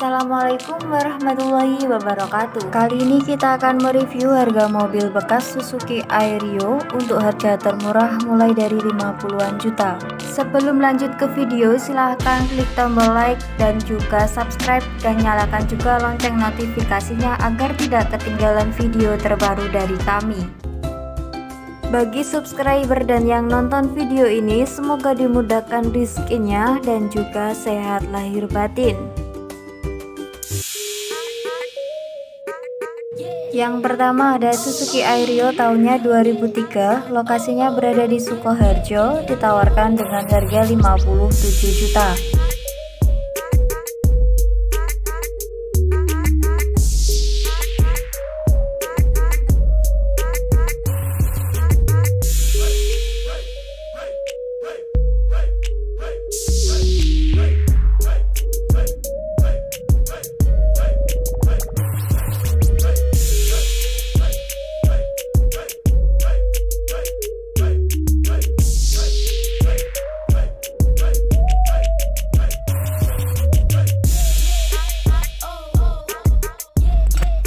Assalamualaikum warahmatullahi wabarakatuh. Kali ini kita akan mereview harga mobil bekas Suzuki Airio untuk harga termurah mulai dari 50-an juta. Sebelum lanjut ke video, silahkan klik tombol like dan juga subscribe dan nyalakan juga lonceng notifikasinya agar tidak ketinggalan video terbaru dari kami. Bagi subscriber dan yang nonton video ini, semoga dimudahkan rezekinya dan juga sehat lahir batin. Yang pertama ada Suzuki Airio tahunnya 2003, lokasinya berada di Sukoharjo, ditawarkan dengan harga 57 juta.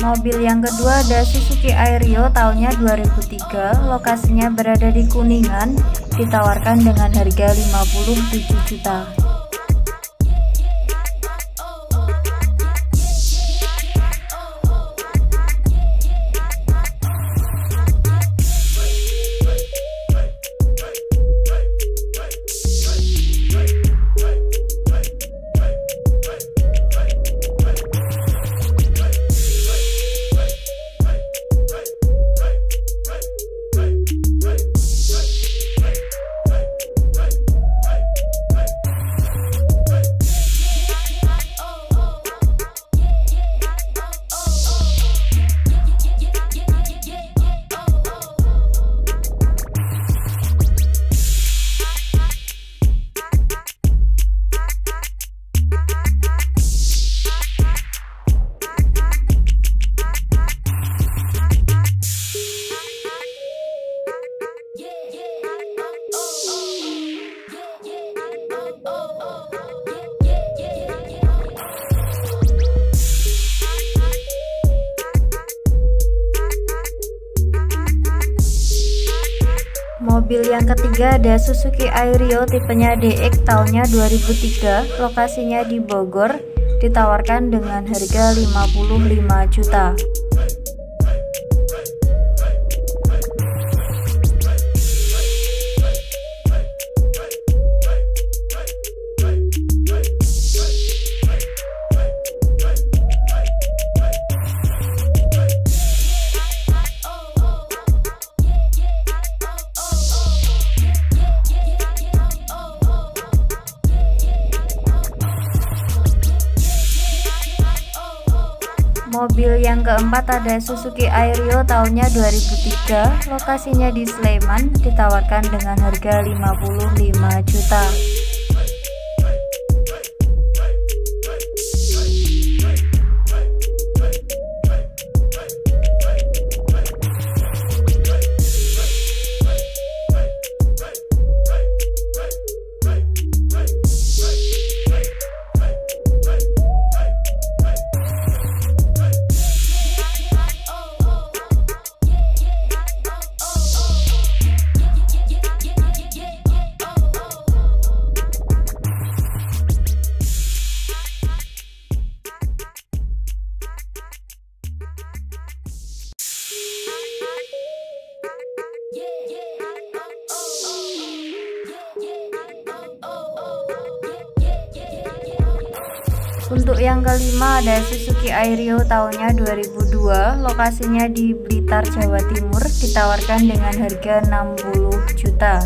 Mobil yang kedua ada Suzuki Airio tahunnya 2003, lokasinya berada di Kuningan, ditawarkan dengan harga 57 juta. Mobil yang ketiga ada Suzuki Airio tipenya DX tahunnya 2003, lokasinya di Bogor, ditawarkan dengan harga 55 juta. Mobil yang keempat ada Suzuki Airio tahunnya 2003, lokasinya di Sleman, ditawarkan dengan harga 55 juta. Untuk yang kelima ada Suzuki Airio tahunnya 2002, lokasinya di Blitar, Jawa Timur, ditawarkan dengan harga 60 juta.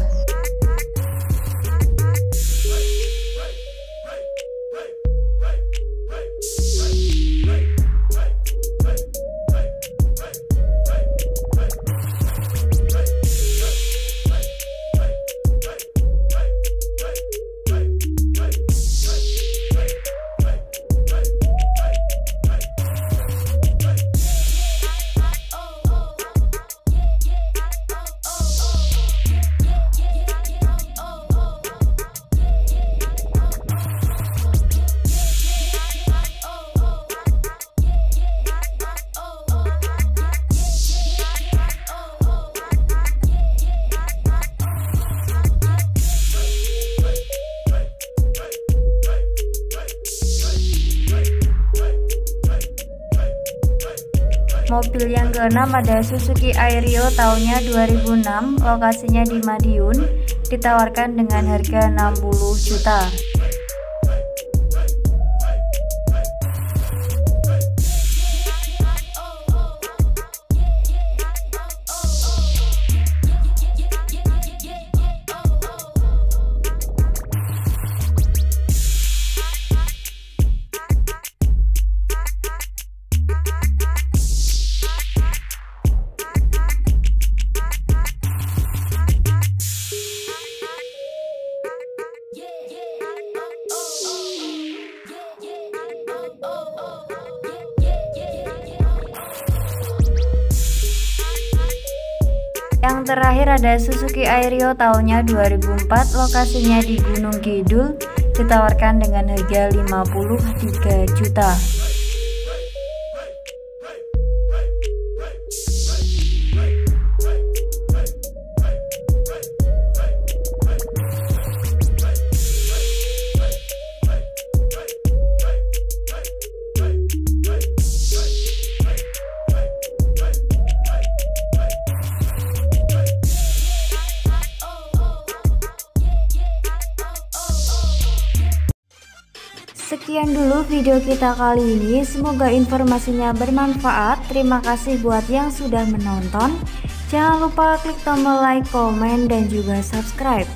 Mobil yang keenam ada Suzuki Airio tahunnya 2006, lokasinya di Madiun, ditawarkan dengan harga 60 juta. Yang terakhir ada Suzuki Airio tahunnya 2004, lokasinya di Gunung Kidul, ditawarkan dengan harga 53 juta. Sekian dulu video kita kali ini, semoga informasinya bermanfaat. Terima kasih buat yang sudah menonton. Jangan lupa klik tombol like, komen, dan juga subscribe.